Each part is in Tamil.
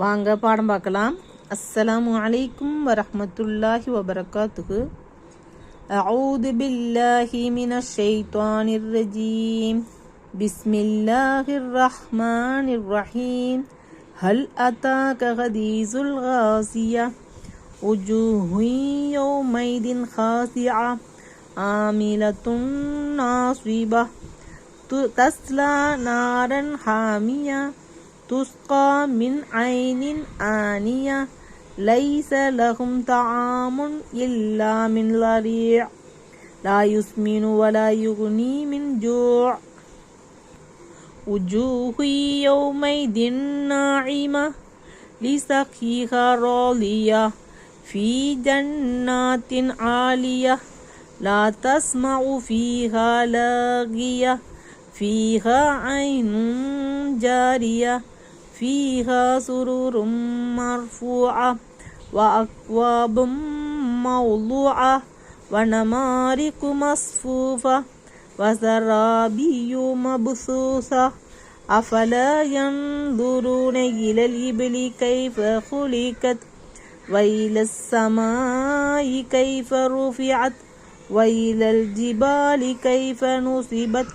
வாங்க பாடம் பார்க்கலாம். அஸ்ஸலாமு அலைக்கும் வரஹ்மத்துல்லாஹி வபரகாத்துஹு. அஊது பில்லாஹி மினஷ் ஷைத்தானிர் ரஜீம். பிஸ்மில்லாஹிர் ரஹ்மானிர் ரஹீம். ஹல் அதாக ஹதீஸுல் காசியா உஜூஹு யௌமைதின் காசியா ஆமிலத்துன் நாஸிபா தஸ்லா நாரன் ஹாமியா تسقى من عين آنية ليس لهم طعام إلا من ضريع لا يسمن ولا يغني من جوع وجوه يومئذ ناعمة لسقيها راضية في جنات عالية لا تسمع فيها لاغية فيها عين جارية فيها سرور مرفوعة وأكواب موضوعة ونمارق مصفوفة وزرابي مبثوثة أفلا ينظرون إلى الإبل كيف خلقت وإلى السماء كيف رفعت وإلى الجبال كيف نصبت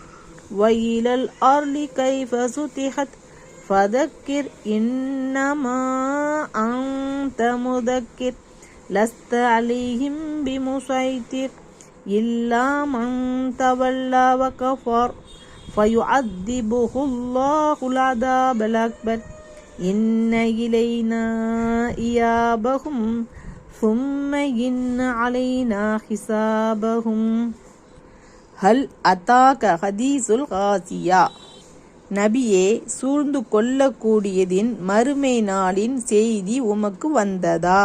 وإلى الأرض كيف سطحت فذكر إنما أنت مذكر لست عليهم بمسيطر إلا من تولى وكفر فيعذبه الله العذاب الأكبر إن إلينا إيابهم ثم إن علينا حسابهم ஹல் அதாக ஹதீஸுல் காசியா. நபியே, சூழ்ந்து கொள்ளக்கூடியதின் மறுமை நாளின் செய்தி உமக்கு வந்ததா?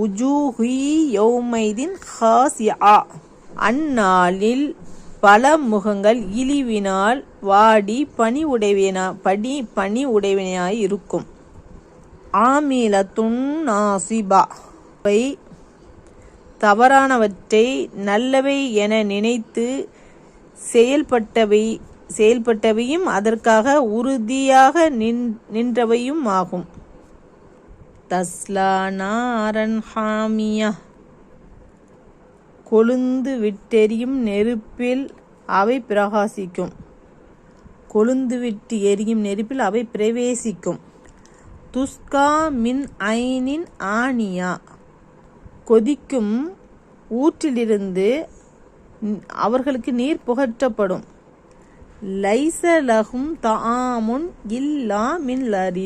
உஜூஹு யௌமைதின் காசியா. அந்நாளில் பல முகங்கள் இழிவினால் வாடி பனி உடையவனாய் இருக்கும். ஆமிலத்துன் நாசிபா. தவறானவற்றை நல்லவை என நினைத்து செயல்பட்டவையும் அதற்காக உறுதியாக நின்றவையும் ஆகும். தஸ்லா நாரன் ஹாமியா. கொழுந்து விட்டெரியும் நெருப்பில் அவை பிரகாசிக்கும். கொழுந்து விட்டு எரியும் நெருப்பில் அவை பிரவேசிக்கும். துஸ்கா மின் ஐனின் ஆனியா. கொதிக்கும் ஊற்றிலிருந்து அவர்களுக்கு நீர் புகற்றப்படும். லைஸ லஹும் தஆமுன் இல்லா மின் லரீ.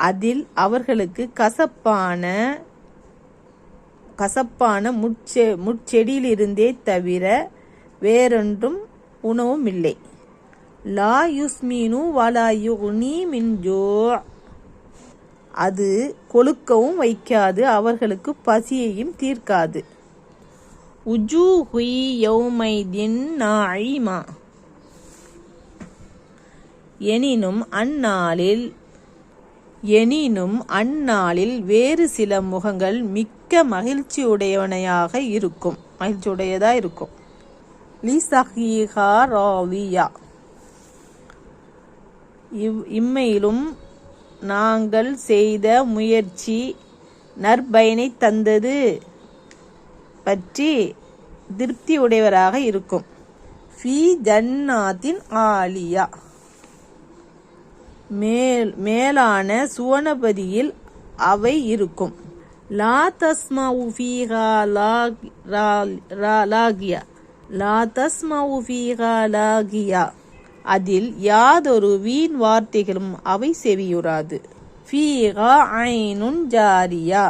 அதில் அவர்களுக்கு கசப்பான முட்செடியிலிருந்தே தவிர வேறொன்றும் உணவும் இல்லை. லா யுஸ்மினு வலா யுக்னி மின் ஜூ. அது கொழுக்கவும் வைக்காது, அவர்களுக்கு பசியையும் தீர்க்காது. உஜூஹு யௌமைதின் நாஇமா. எனினும் அந்நாளில் வேறு சில முகங்கள் மிக்க மகிழ்ச்சியுடையதாக இருக்கும். லிசஹீஹா ராலியா. இம்மையிலும் நாங்கள் செய்த முயற்சி நற்பயனை தந்தது பற்றி திருப்தி உடையவராக இருக்கும். ஃபி ஜன்னாத்தின் ஆலியா. மேலான சுவனபதியில் அவை இருக்கும். லா தஸ்மஉ ஃபீஹா லாகியா. அதில் யாதொரு வீண் வார்த்தைகளும் அவை செவியுறாது. ஃபீஹா ஐனுன் ஜாரியா.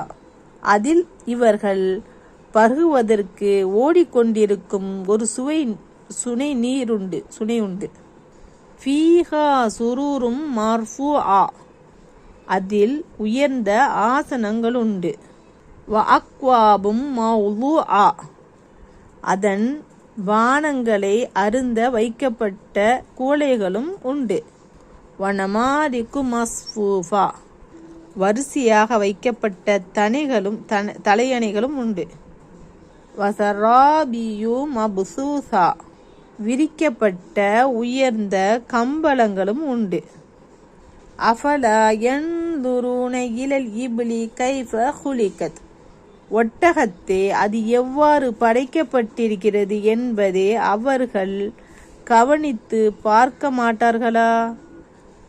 அதில் இவர்கள் பருகுவதற்கு ஓடிக்கொண்டிருக்கும் ஒரு சுனை உண்டு. ஃபீஹா சுரூரும் மர்ஃபூஆ. அதில் உயர்ந்த ஆசனங்கள் உண்டு. வ அக்வாபும் மௌலூஆ. அதன் வானங்களை அருந்த வைக்கப்பட்ட கூளைகளும் உண்டு. வனமாரிக்கு மஸ்ஃபூஃபா. வரிசையாக வைக்கப்பட்ட தலையணைகளும் உண்டு. வசராபியு மபுசூசா. விரிக்கப்பட்ட உயர்ந்த கம்பளங்களும் உண்டு. அஃபலா யன்துரூன இலல் இப்லி கைஃப குலிகத். ஒட்டகத்தே அது எவ்வாறு படைக்கப்பட்டிருக்கிறது என்பதை அவர்கள் கவனித்து பார்க்க மாட்டார்களா?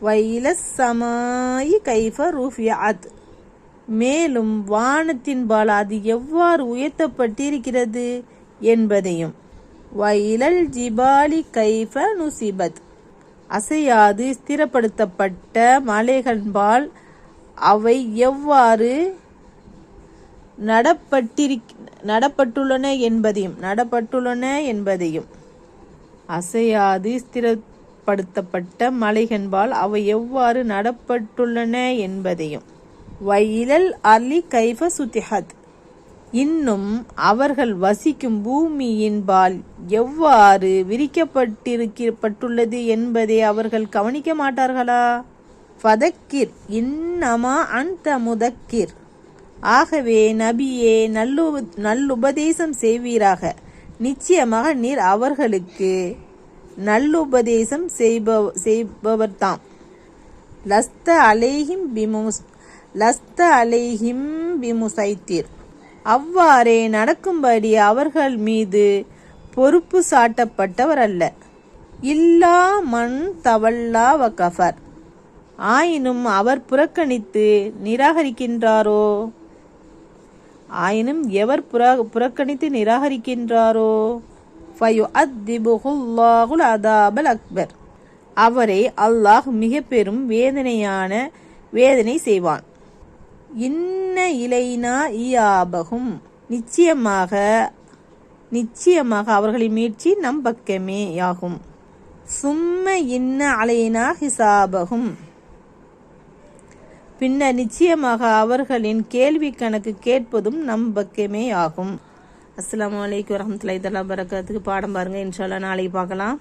வைலஸ் சமாயி கைஃப ருஃபியத். மேலும் வானத்தின்பால் அது எவ்வாறு உயர்த்தப்பட்டிருக்கிறது என்பதையும். வைலல் ஜிபாலி கைஃப நுசிபத். அசையாது ஸ்திரப்படுத்தப்பட்ட மலைகள்பால் அவை எவ்வாறு நடப்பட்டுள்ளன என்பதையும். அசையாது ஸ்திரப்படுத்தப்பட்ட மலைகள்பால் அவை எவ்வாறு நடப்பட்டுள்ளன என்பதையும். வைலல் அர்லி கைஃப சுத்திஹத். இன்னும் அவர்கள் வசிக்கும் பூமியின்பால் எவ்வாறு விரிக்கப்பட்டுள்ளது என்பதை அவர்கள் கவனிக்க மாட்டார்களா? ஃபதக்கிர் இன்னமா அன்த முதக்கிர். ஆகவே நபியே நல்லுபதேசம் செய்வீராக. நிச்சயமாக நீர் அவர்களுக்கு நல்லுபதேசம் செய்பவர்தாம். லஸ்த அலைஹிம் பிமுசைத்திர். அவ்வாறே நடக்கும்படி அவர்கள் மீது பொறுப்பு சாட்டப்பட்டவர் அல்ல. இல்லா மன் தவல்லா வ கஃபர். ஆயினும் அவர் புறக்கணித்து நிராகரிக்கின்றாரோ ஃபயுஅத்திபுஹுல்லாஹுல் அதாபல் அக்பர். அவரை அல்லாஹ் மிக பெரும் வேதனை செய்வான். இன்ன இலைனா இயாபகும். நிச்சயமாக அவர்களின் மீட்சி நம் பக்கமே ஆகும். சும்ம இன்ன அலைனா ஹிசாபகும். பின்னர் நிச்சயமாக அவர்களின் கேள்வி கணக்கு கேட்பதும் நம் பக்கமே ஆகும். அஸ்ஸலாமு அலைக்கும் வரஹ்மத்துல்லாஹி தஆலா வபரகாத்துஹு. பாடம் பாருங்க, இன்ஷா அல்லாஹ் நாளைக்கு பார்க்கலாம்.